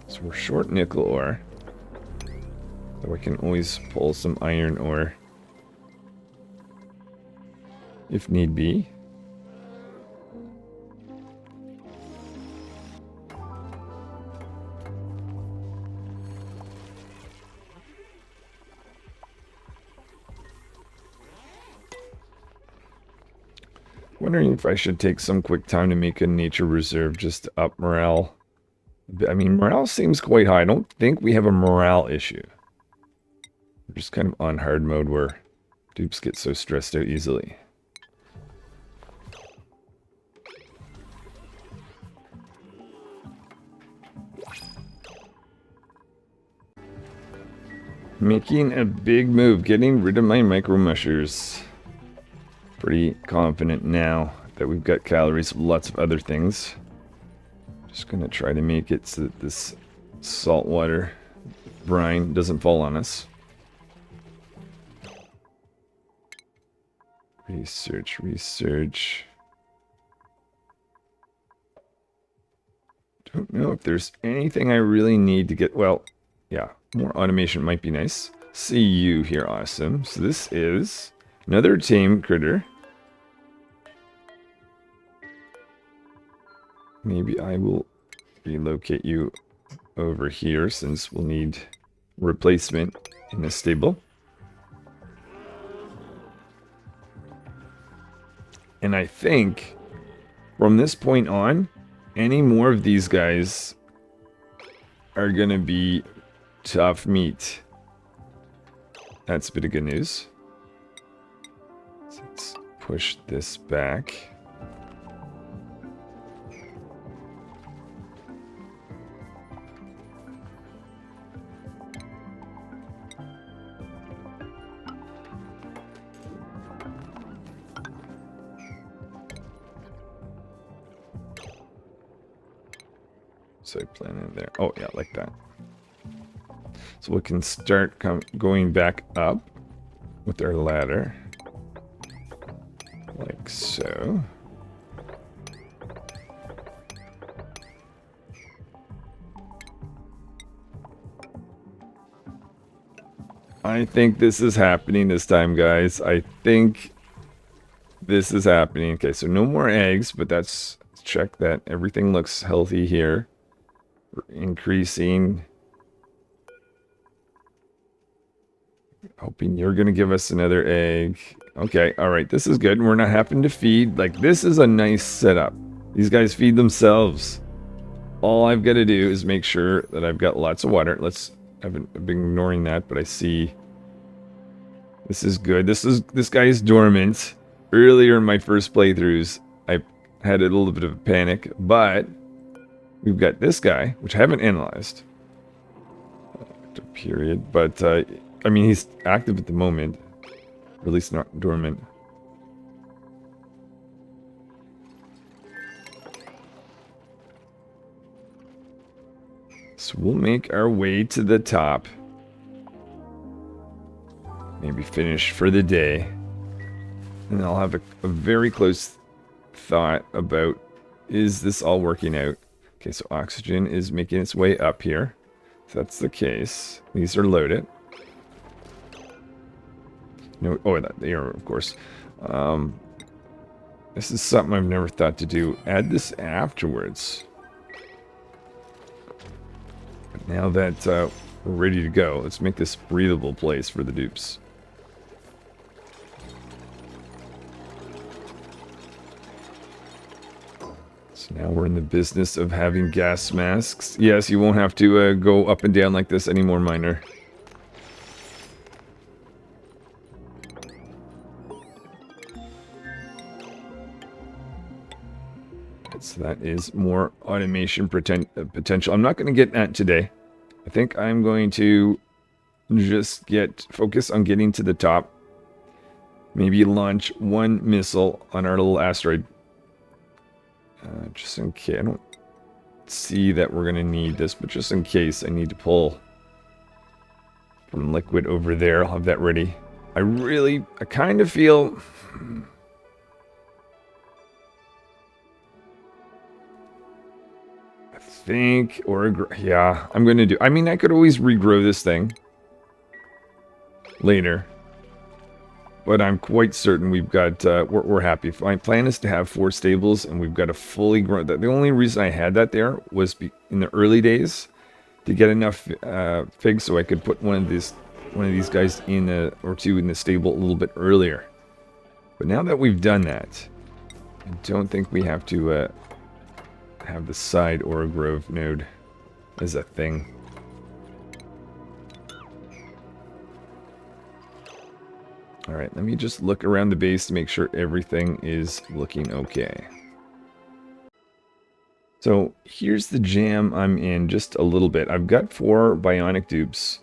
So we're short nickel ore. Though I can always pull some iron ore if need be. Wondering if I should take some quick time to make a nature reserve just to up morale. I mean, morale seems quite high. I don't think we have a morale issue. We're just kind of on hard mode where dupes get so stressed out easily. Making a big move, getting rid of my micro mushers. Pretty confident now that we've got calories, lots of other things. Just gonna try to make it so that this saltwater brine doesn't fall on us. Research, research. Don't know if there's anything I really need to get. Well, yeah, more automation might be nice. See you here, awesome. So this is another tame critter. Maybe I will relocate you over here since we'll need replacement in the stable. And I think from this point on, any more of these guys are going to be tough meat. That's a bit of good news. So let's push this back. So I plan in there. Oh yeah, like that. So we can start going back up with our ladder. Like so. I think this is happening this time, guys. I think this is happening. Okay, so no more eggs, but that's check that everything looks healthy here. We're increasing. Hoping you're going to give us another egg. Okay, alright, this is good. We're not having to feed. Like, this is a nice setup. These guys feed themselves. all I've got to do is make sure that I've got lots of water. I've been ignoring that, but I see this is good. This guy is dormant. Earlier in my first playthroughs, I had a little bit of a panic, but we've got this guy, which I haven't analyzed. Period. But I mean, he's active at the moment, or at least not dormant. So we'll make our way to the top. Maybe finish for the day. And I'll have a very close thought about, is this all working out? Okay, so oxygen is making its way up here. If that's the case, these are loaded. No, oh, they are, of course. This is something I've never thought to do. Add this afterwards. But now that we're ready to go, let's make this breathable place for the dupes. So now we're in the business of having gas masks. Yes, you won't have to go up and down like this anymore, Miner. So that is more automation potential. I'm not going to get that today. I think I'm going to just focus on getting to the top. Maybe launch one missile on our little asteroid. Just in case. I don't see that we're going to need this, but just in case I need to pull from liquid over there, I'll have that ready. I kind of feel... yeah, I'm going to do... I mean, I could always regrow this thing later. But I'm quite certain we've got, we're happy. My plan is to have 4 stables, and we've got a fully grown... The only reason I had that there was in the early days to get enough figs so I could put one of these guys in or 2 in the stable a little bit earlier. But now that we've done that, I don't think we have to have the side Aura Grove node as a thing. Alright, let me just look around the base to make sure everything is looking okay. So here's the jam I'm in just a little bit. I've got 4 bionic dupes.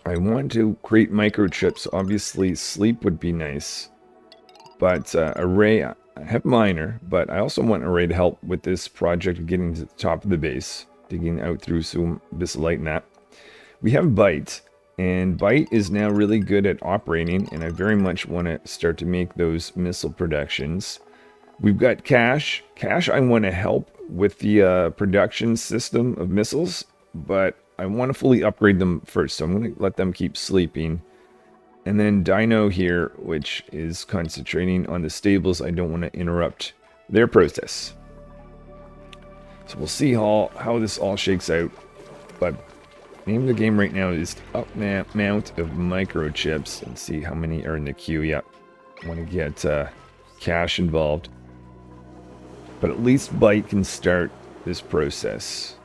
I want to create microchips. Obviously sleep would be nice. But Array, I have Miner, but I also want Array to help with this project of getting to the top of the base. Digging out through some Abyssite and that. We have Bite. And Bite is now really good at operating, and I very much want to start to make those missile productions. We've got Cash. Cash, I want to help with the production system of missiles, but I want to fully upgrade them first, so I'm going to let them keep sleeping. And then Dino here, which is concentrating on the stables. I don't want to interrupt their process. So we'll see how this all shakes out, but... name of the game right now is up amount of microchips, and see how many are in the queue. Yep, want to get Cash involved, but at least Bite can start this process.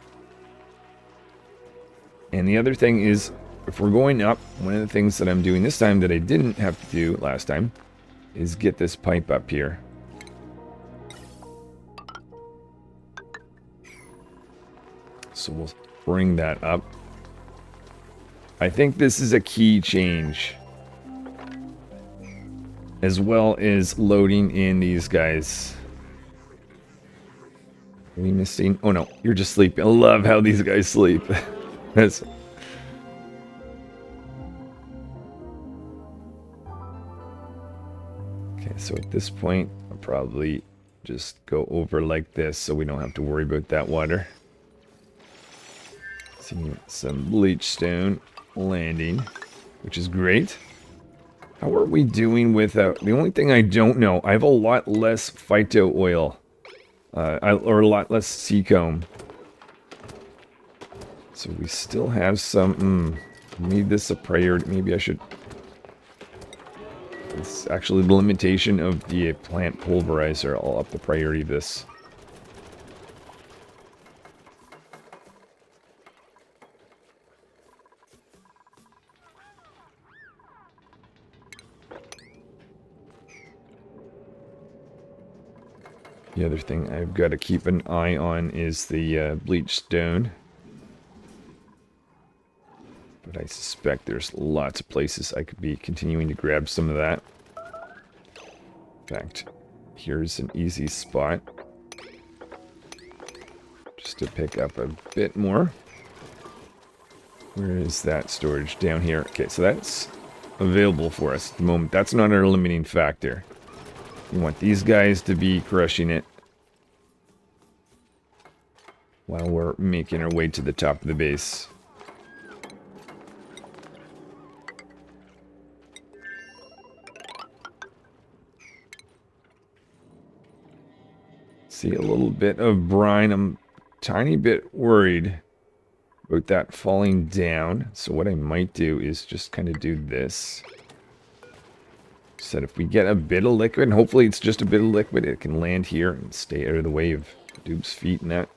And the other thing is, if we're going up, one of the things that I'm doing this time that I didn't have to do last time is get this pipe up here. So we'll bring that up. I think this is a key change, as well as loading in these guys. Are we missing? Oh no, you're just sleeping. I love how these guys sleep. That's... okay, so at this point, I'll probably just go over like this so we don't have to worry about that water. See some bleach stone landing, which is great. How are we doing with the only thing I don't know, I have a lot less phyto oil, or a lot less seacomb, so we still have some. Need this a priority. Maybe I should... it's actually the limitation of the plant pulverizer. I'll up the priority of this. The other thing I've got to keep an eye on is the bleach stone. But I suspect there's lots of places I could be continuing to grab some of that. In fact, here's an easy spot. Just to pick up a bit more. Where is that storage? Down here. Okay, so that's available for us at the moment. That's not our limiting factor. We want these guys to be crushing it while we're making our way to the top of the base. See a little bit of brine. I'm a tiny bit worried about that falling down. So what I might do is just kind of do this. So that if we get a bit of liquid, and hopefully it's just a bit of liquid, it can land here and stay out of the way of Dube's feet and that.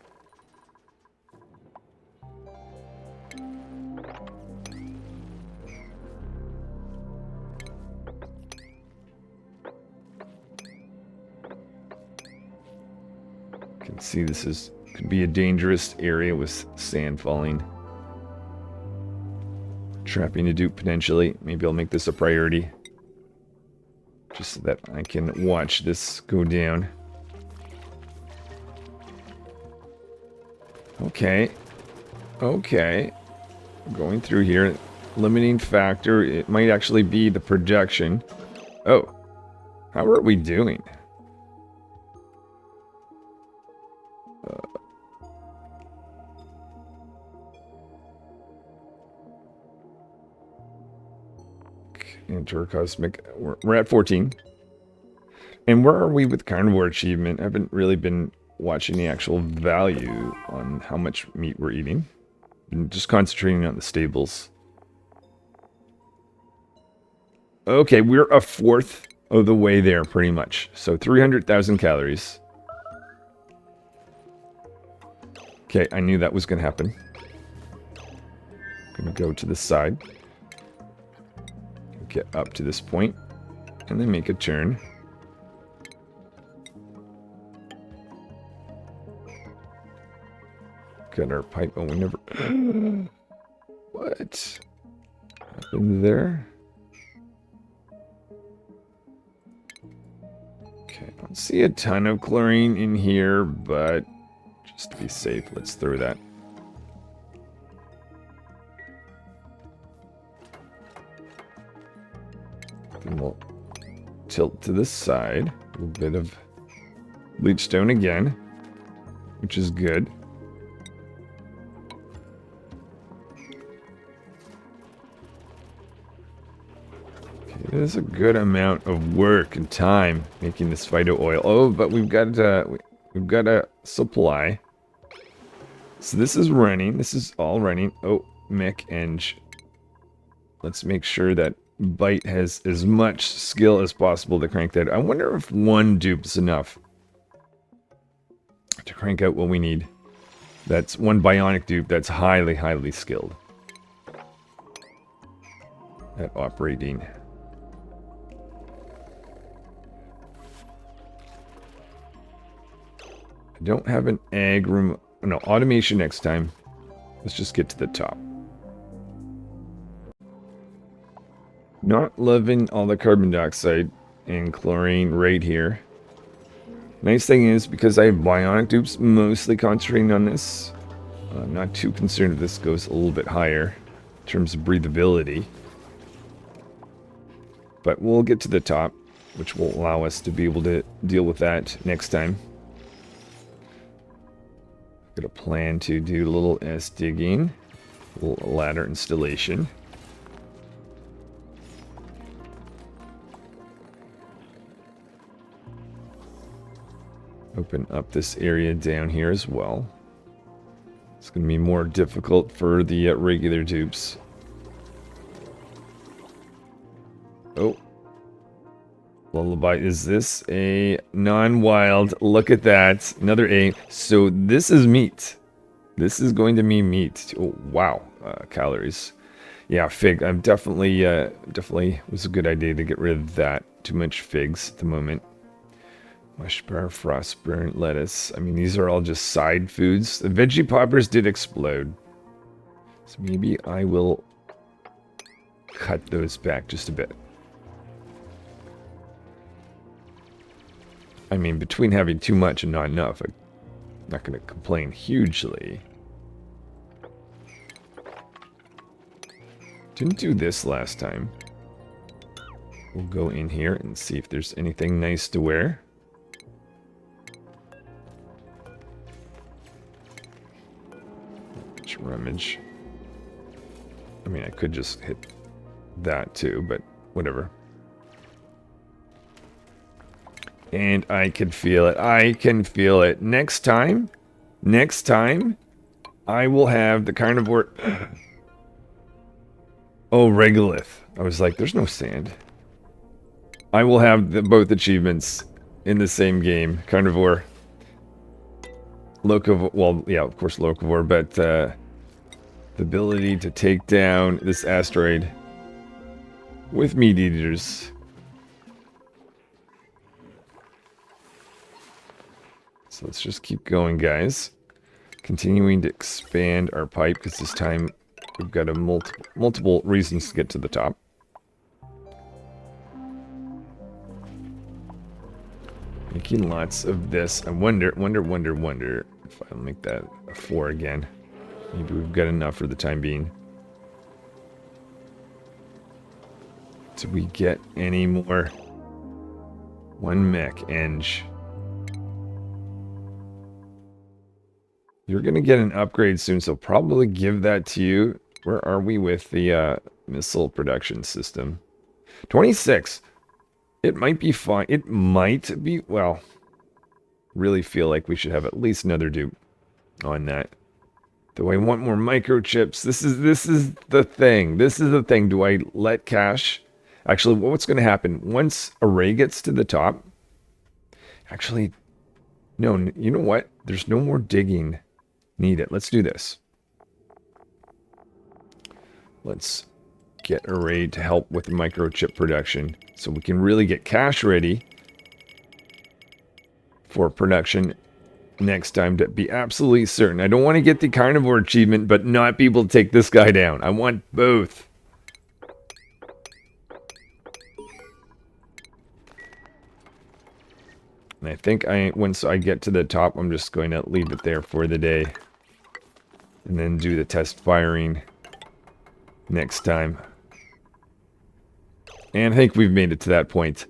You can see this could be a dangerous area with sand falling. Trapping a dupe potentially. Maybe I'll make this a priority. Just so that I can watch this go down. Okay. Okay. Going through here. Limiting factor. It might actually be the projection. Oh. How are we doing? Intercosmic. We're at 14. And where are we with Carnivore achievement? I haven't really been watching the actual value on how much meat we're eating. Been just concentrating on the stables. Okay, we're a fourth of the way there, pretty much. So 300,000 calories. Okay, I knew that was going to happen. Gonna go to the side. Get up to this point, and then make a turn. Got our pipe. Oh, we never... What happened there? Okay, I don't see a ton of chlorine in here, but just to be safe, let's throw that. Then we'll tilt to the side. A little bit of bleach stone again, which is good. Okay, there's a good amount of work and time making this phyto oil. Oh, but we've got a supply. So this is running. This is all running. Oh, mech eng. Let's make sure that Bite has as much skill as possible to crank that. I wonder if one dupe is enough to crank out what we need. That's one bionic dupe that's highly, highly skilled at operating. I don't have an ag room. No, automation next time. Let's just get to the top. Not loving all the carbon dioxide and chlorine right here. Nice thing is, because I have bionic dupes mostly concentrating on this, I'm not too concerned if this goes a little bit higher in terms of breathability. But we'll get to the top, which will allow us to be able to deal with that next time. Got a plan to do a little S digging, a little ladder installation. Open up this area down here as well. It's going to be more difficult for the regular dupes. Oh. Lullaby. Is this a non-wild? Look at that. Another A. So this is meat. This is going to be meat. Oh, wow. Calories. Yeah, fig. I'm definitely was a good idea to get rid of that. Too much figs at the moment. Mush bar, frost burnt lettuce. I mean, these are all just side foods. The veggie poppers did explode. So maybe I will cut those back just a bit. I mean, between having too much and not enough, I'm not going to complain hugely. Didn't do this last time. We'll go in here and see if there's anything nice to wear. Rummage. I mean, I could just hit that too, but whatever. And I can feel it. I can feel it. Next time, I will have the carnivore. Oh, regolith. I was like, there's no sand. I will have both achievements in the same game. Carnivore. Locavore. Well, yeah, of course, locavore, but the ability to take down this asteroid with meat eaters. So let's just keep going, guys. Continuing to expand our pipe, because this time we've got multiple reasons to get to the top. Making lots of this. I wonder if I'll make that a 4 again. Maybe we've got enough for the time being. Did we get any more? One mech, Eng. You're going to get an upgrade soon, so probably give that to you. Where are we with the missile production system? 26. It might be fine. It might be, well, really feel like we should have at least another dupe on that. Do I want more microchips? This is the thing. This is the thing. Do I let cash? Actually, what's going to happen? Once array gets to the top, actually, no, you know what? There's no more digging needed. Let's do this. Let's get array to help with the microchip production so we can really get cash ready for production next time to be absolutely certain. I don't want to get the carnivore achievement but not be able to take this guy down. I want both. And I think once I get to the top, I'm just going to leave it there for the day and then do the test firing next time. And I think we've made it to that point.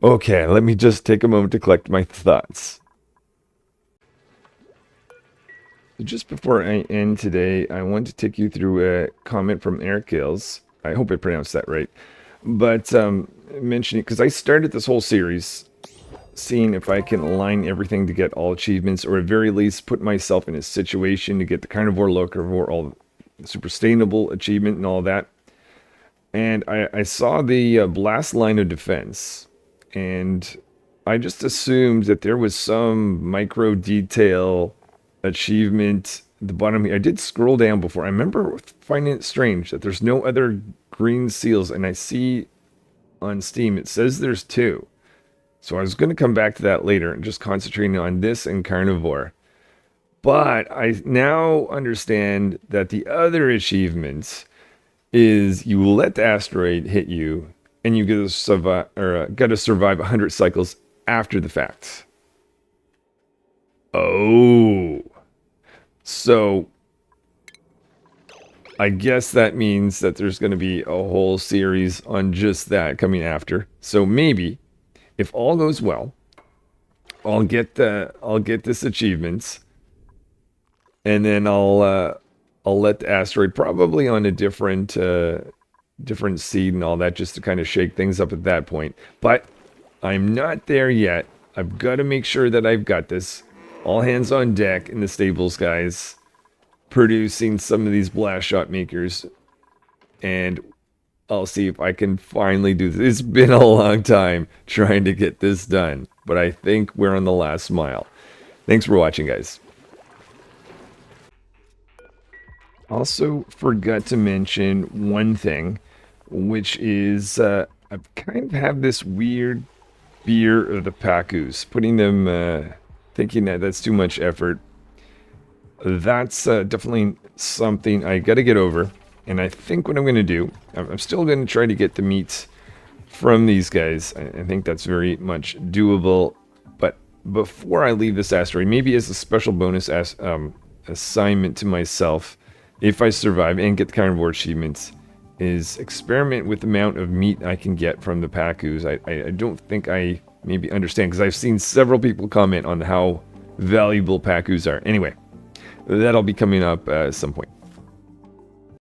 Okay, let me just take a moment to collect my thoughts. Just before I end today, I want to take you through a comment from Eric Hills. I hope I pronounced that right. But mentioning, because I started this whole series seeing if I can align everything to get all achievements, or at very least put myself in a situation to get the carnivore, locavore, all super sustainable achievement and all that. And I saw the blast line of defense, and I just assumed that there was some micro detail achievement at the bottom here. I did scroll down before. I remember finding it strange that there's no other green seals, and I see on Steam it says there's 2. So I was going to come back to that later and just concentrating on this and carnivore. But I now understand that the other achievements is you let the asteroid hit you, and you get to survive 100 cycles after the fact. Oh. So I guess that means that there's going to be a whole series on just that coming after. So maybe, if all goes well, I'll get this achievements, and then I'll let the asteroid probably on a different seed and all that, just to kind of shake things up at that point. But I'm not there yet. I've got to make sure that I've got this. All hands on deck in the stables, guys. Producing some of these blast shot makers. And I'll see if I can finally do this. It's been a long time trying to get this done, but I think we're on the last mile. Thanks for watching, guys. Also forgot to mention one thing, which is I kind of have this weird spear the Pacus, putting them, thinking that that's too much effort. That's definitely something I got to get over. And I think what I'm going to do, I'm still going to try to get the meat from these guys. I think that's very much doable. But before I leave this asteroid, maybe as a special bonus assignment to myself, if I survive and get the carnivore achievements, is experiment with the amount of meat I can get from the Pacus. I don't think I maybe understand, because I've seen several people comment on how valuable Pacus are. Anyway, that'll be coming up at some point.